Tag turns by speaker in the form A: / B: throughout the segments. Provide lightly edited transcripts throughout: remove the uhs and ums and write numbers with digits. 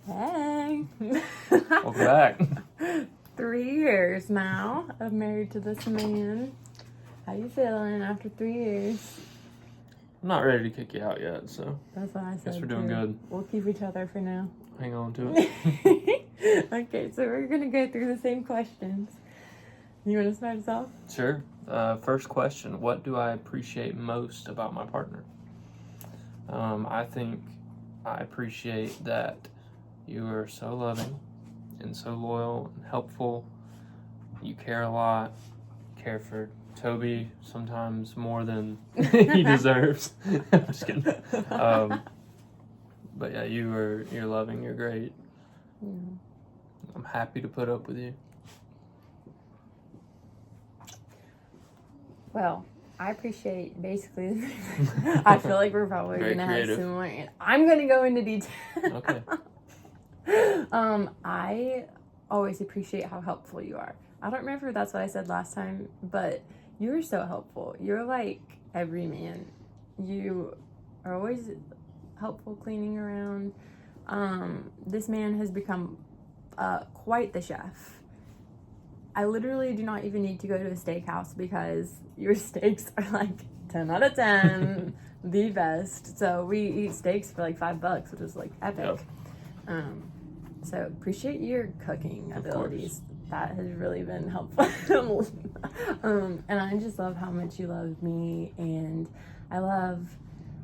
A: Hey.
B: Welcome back.
A: 3 years now of married to this man. How you feeling after 3 years?
B: I'm not ready to kick you out yet, so
A: That's what I said.
B: guess we're doing
A: too.
B: good.
A: We'll keep each other for now.
B: Hang on to it.
A: Okay, so we're gonna go through the same questions. You want to start us off?
B: Sure. First question: what do I appreciate most about my partner? I think I appreciate that you are so loving and so loyal and helpful. You care a lot. You care for Toby sometimes more than he deserves. I'm just kidding. But yeah, you're loving. You're great.
A: Mm.
B: I'm happy to put up with you.
A: Well, I appreciate basically. I feel like we're probably
B: Very
A: gonna
B: creative.
A: have similar. I'm gonna go into detail.
B: Okay.
A: I always appreciate how helpful you are. I don't remember if that's what I said last time, but you're so helpful. You're like every man. You are always helpful cleaning around. This man has become quite the chef. I literally do not even need to go to a steakhouse because your steaks are like 10 out of 10, the best. So we eat steaks for like $5, which is like epic.
B: Yep.
A: So appreciate your cooking abilities. That has really been helpful. And I just love how much you love me, and I love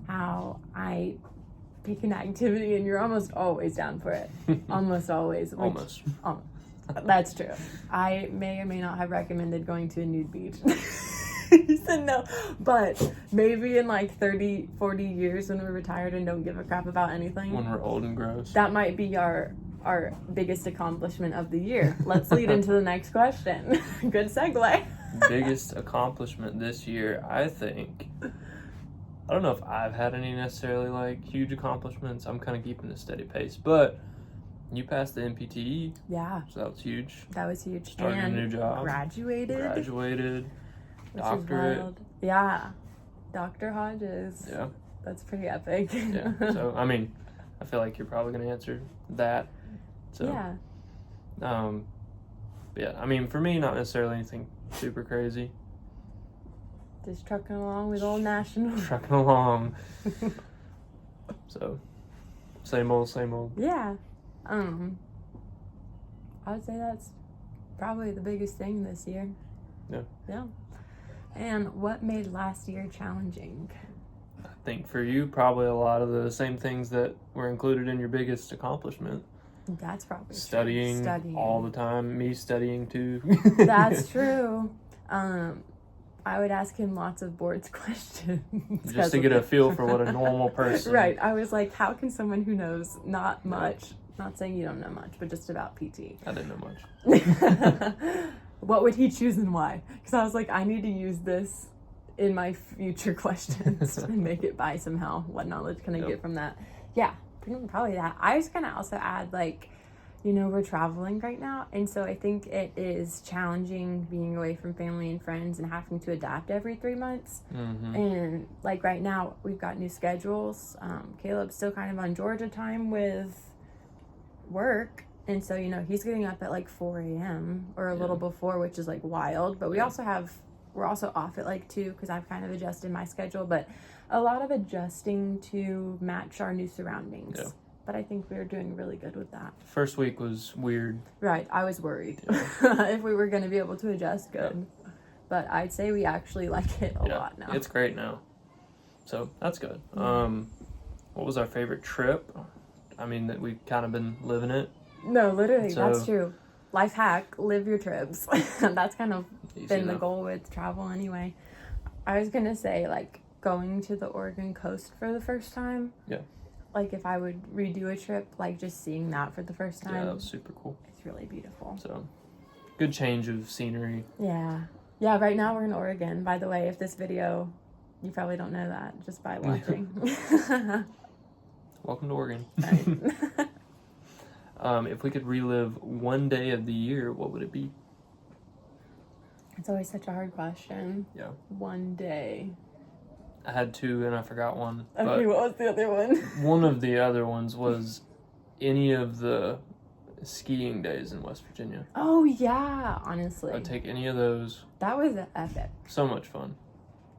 A: how I pick an activity and you're almost always down for it. Almost always.
B: Almost.
A: That's true. I may or may not have recommended going to a nude beach. You said no. But maybe in like 30, 40 years when we're retired and don't give a crap about anything.
B: When we're old and gross.
A: That might be our biggest accomplishment of the year. Let's lead into the next question. Good segue.
B: Biggest accomplishment this year, I think. I don't know if I've had any necessarily like huge accomplishments. I'm kind of keeping a steady pace, but you passed the NPTE,
A: Yeah,
B: so that was huge.
A: that was huge.
B: Started
A: And
B: a new job.
A: Graduated.
B: Which doctorate.
A: Is wild. Yeah. Dr. Hodges.
B: Yeah.
A: That's pretty epic.
B: Yeah. So I mean, I feel like you're probably gonna answer that. So
A: Yeah.
B: yeah, I mean, for me, not necessarily anything super crazy.
A: Just trucking along with Old National.
B: Trucking along. So, same old.
A: Yeah. I would say that's probably the biggest thing this year.
B: Yeah.
A: Yeah. And what made last year challenging?
B: I think for you, probably a lot of the same things that were included in your biggest accomplishment.
A: That's probably
B: Studying
A: true.
B: all the time. Me studying too.
A: That's true. I would ask him lots of boards questions.
B: Just to get a feel for what a normal person.
A: Right. I was like, how can someone who knows not much, not saying you don't know much, but just about PT.
B: I didn't know much.
A: What would he choose and why? Because I was like, I need to use this in my future questions and make it by somehow. What knowledge can I get from that? Yeah, probably that. I was going to also add, like, you know, we're traveling right now, and so I think it is challenging being away from family and friends and having to adapt every 3 months.
B: Mm-hmm.
A: And like right now, we've got new schedules. Caleb's still kind of on Georgia time with work, and so, you know, he's getting up at like 4 a.m. or a little before, which is like wild. But we're also off at like 2 because I've kind of adjusted my schedule, but a lot of adjusting to match our new surroundings.
B: Yeah.
A: But I think we were doing really good with that.
B: First week was weird.
A: Right, I was worried if we were going to be able to adjust good. Yeah. But I'd say we actually like it a lot now.
B: It's great now. So that's good.
A: Yeah.
B: What was our favorite trip? I mean, that we've kind of been living it.
A: No, literally, that's true. Life hack, live your trips. That's kind of been the goal with travel anyway. I was going to say, like, going to the Oregon coast for the first time.
B: Yeah.
A: Like, if I would redo a trip, like, just seeing that for the first time.
B: Yeah, that was super cool.
A: It's really beautiful.
B: So, good change of scenery.
A: Yeah. Yeah, right now we're in Oregon. By the way, if this video, you probably don't know that just by watching.
B: Welcome to Oregon.
A: Right.
B: If we could relive one day of the year, what would it be?
A: It's always such a hard question.
B: Yeah.
A: One day.
B: I had 2 and I forgot one.
A: Okay, what was the other one?
B: One of the other ones was any of the skiing days in West Virginia.
A: Oh, yeah, honestly.
B: I'd take any of those.
A: That was epic.
B: So much fun.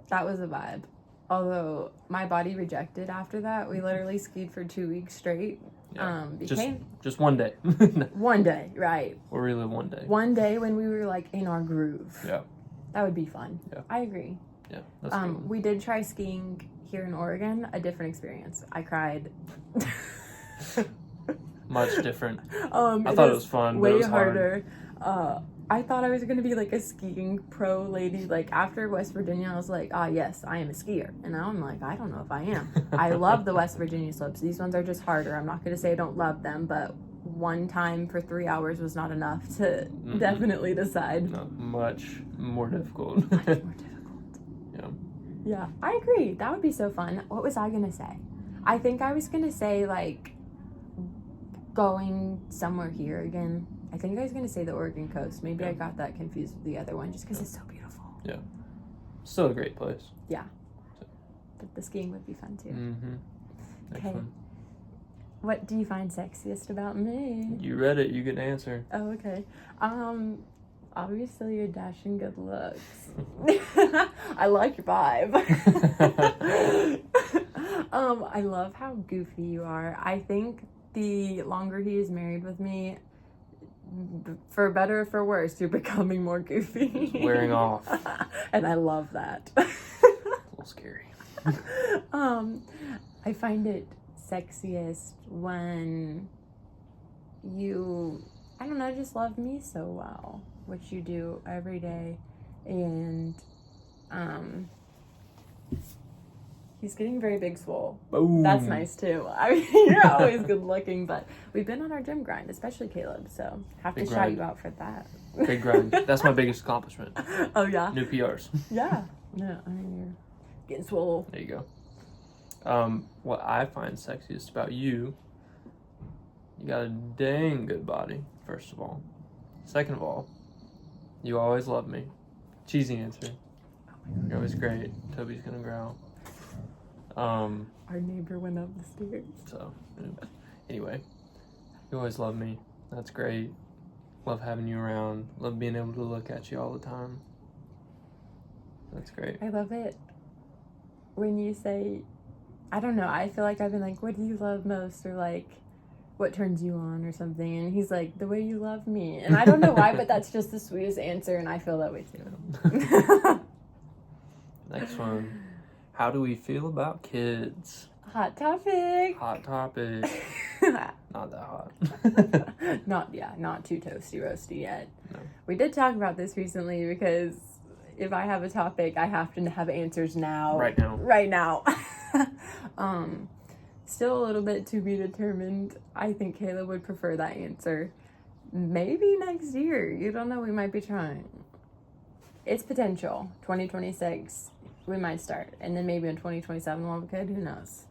A: That was a vibe. Although my body rejected after that. We literally skied for 2 weeks straight.
B: Yeah.
A: Became
B: just one day.
A: one day, right.
B: Or really one day.
A: One day when we were like in our groove.
B: Yeah.
A: That would be fun.
B: Yeah.
A: I agree.
B: Yeah. That's good.
A: We did try skiing here in Oregon, a different experience. I cried.
B: Much different.
A: I
B: thought it was fun, but
A: way
B: it was
A: harder. I thought I was gonna be like a skiing pro lady. Like after West Virginia, I was like, yes, I am a skier. And now I'm like, I don't know if I am. I love the West Virginia slopes. These ones are just harder. I'm not gonna say I don't love them, but one time for 3 hours was not enough to definitely decide.
B: No, much more difficult.
A: Much more difficult.
B: Yeah.
A: Yeah, I agree. That would be so fun. What was I gonna say? I think I was gonna say like going somewhere here again. I think I was going to say the Oregon coast. Maybe I got that confused with the other one just because it's so beautiful.
B: Yeah. Still a great place.
A: Yeah. But the skiing would be fun too.
B: Mm-hmm.
A: Okay. What do you find sexiest about me?
B: You read it. You get an answer.
A: Oh, okay. Obviously your dashing good looks. I like your vibe. I love how goofy you are. I think the longer he is married with me, for better or for worse, you're becoming more goofy.
B: It's wearing off.
A: And I love that.
B: A little scary.
A: I find it sexiest when you, I don't know, just love me so well, which you do every day. And he's getting very big swole.
B: Boom.
A: That's nice too. I mean, you're always good looking, but we've been on our gym grind, especially Caleb, so have
B: Big
A: to
B: grind.
A: shout you out for that.
B: Big grind. That's my biggest accomplishment.
A: Oh, yeah?
B: New PRs.
A: Yeah. No, I mean, you're getting swole.
B: There you go. What I find sexiest about you got a dang good body, first of all. Second of all, you always love me. Cheesy answer. You're always great. Toby's gonna growl.
A: Our neighbor went up the stairs.
B: So, anyway, you always love me. That's great. Love having you around. Love being able to look at you all the time. That's great.
A: I love it when you say, I don't know, I feel like I've been like, what do you love most? Or like, what turns you on or something? And he's like, the way you love me. And I don't know why, but that's just the sweetest answer, and I feel that way too.
B: Next one. How do we feel about kids?
A: Hot topic.
B: Hot topic. Not that hot.
A: Not too toasty roasty yet.
B: No.
A: We did talk about this recently because if I have a topic, I have to have answers now.
B: Right now.
A: Right now. Still a little bit to be determined. I think Caleb would prefer that answer. Maybe next year. You don't know. We might be trying. It's potential. 2026. We might start. And then maybe in 2027 we'll have a kid. Who knows?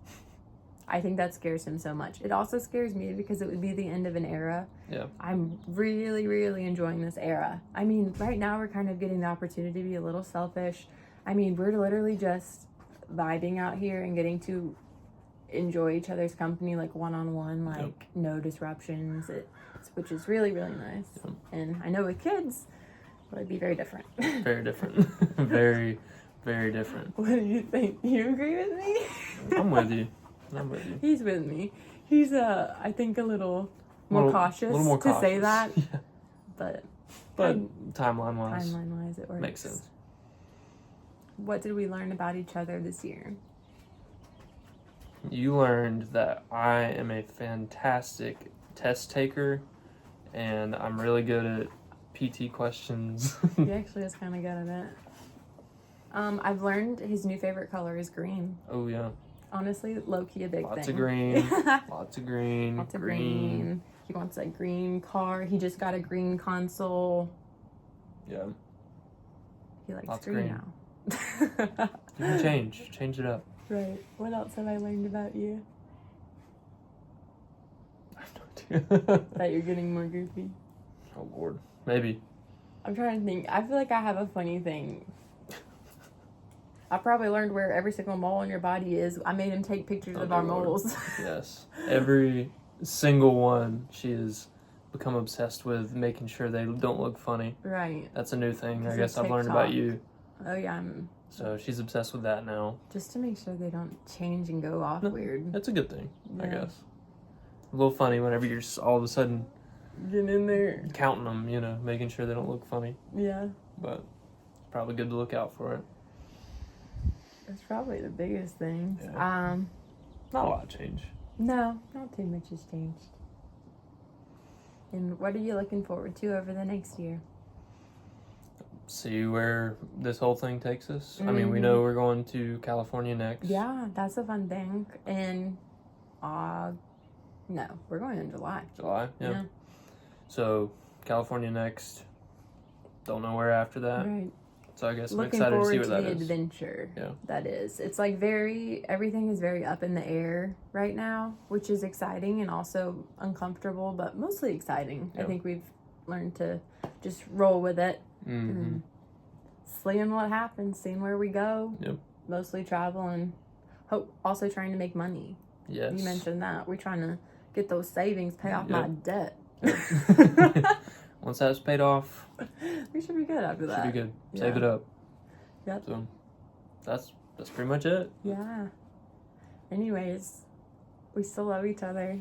A: I think that scares him so much. It also scares me because it would be the end of an era.
B: Yeah.
A: I'm really, really enjoying this era. I mean, right now we're kind of getting the opportunity to be a little selfish. I mean, we're literally just vibing out here and getting to enjoy each other's company, like one-on-one, like no disruptions, which is really, really nice. Yep. And I know with kids, it would be very different.
B: Very different. Very, very different.
A: What do you think? You agree with me?
B: I'm with you.
A: He's with me. He's, I think, a little more cautious to say that. Yeah. But timeline-wise, it works.
B: Makes sense.
A: What did we learn about each other this year?
B: You learned that I am a fantastic test taker, and I'm really good at PT questions.
A: He actually is kind of good at it. I've learned his new favorite color is green.
B: Oh, yeah.
A: Honestly, low-key a big thing.
B: Lots of green. Lots of green.
A: Lots of green. He wants a green car. He just got a green console.
B: Yeah.
A: He likes
B: Lots
A: green
B: of
A: now.
B: You can change it up.
A: Right. What else have I learned about you?
B: I have no idea.
A: That you're getting more goofy.
B: Oh, Lord. Maybe.
A: I'm trying to think. I feel like I have a funny thing. I probably learned wwhere every single mole in your body is. I made him take pictures of our moles.
B: Yes. Every single one she has become obsessed with making sure they don't look funny.
A: Right.
B: That's a new thing I
A: 'Cause
B: guess
A: of
B: I've learned about
A: TikTok.
B: you.
A: Oh, yeah.
B: So she's obsessed with that now.
A: Just to make sure they don't change and go off weird.
B: That's a good thing, I
A: Yeah.
B: guess. A little funny whenever you're just all of a sudden
A: Get in there.
B: counting them, you know, making sure they don't look funny.
A: Yeah.
B: But it's probably good to look out for it.
A: That's probably the biggest thing.
B: Yeah. Not a lot of change.
A: No, not too much has changed. And what are you looking forward to over the next year?
B: See where this whole thing takes us. I mean, we know we're going to California next.
A: Yeah, that's a fun thing. And, no, we're going in July.
B: July, yeah. So, California next. Don't know where after that.
A: Right.
B: So I guess I'm
A: Looking
B: excited to
A: forward
B: see what
A: to
B: that
A: the
B: is.
A: adventure.
B: Yeah.
A: That is. It's like everything is very up in the air right now, which is exciting and also uncomfortable, but mostly exciting.
B: Yeah.
A: I think we've learned to just roll with it.
B: Mm-hmm.
A: Seeing what happens, seeing where we go.
B: Yep.
A: Mostly travel and also trying to make money.
B: Yes.
A: You mentioned that. We're trying to get those savings, pay off my debt.
B: Once that's paid off,
A: we should be good after that.
B: should be good. Save it up.
A: Yep.
B: So that's pretty much it.
A: Yeah. Anyways, we still love each other.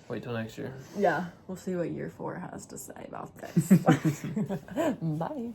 B: Wait till next year.
A: Yeah. We'll see what year 4 has to say about this. Bye.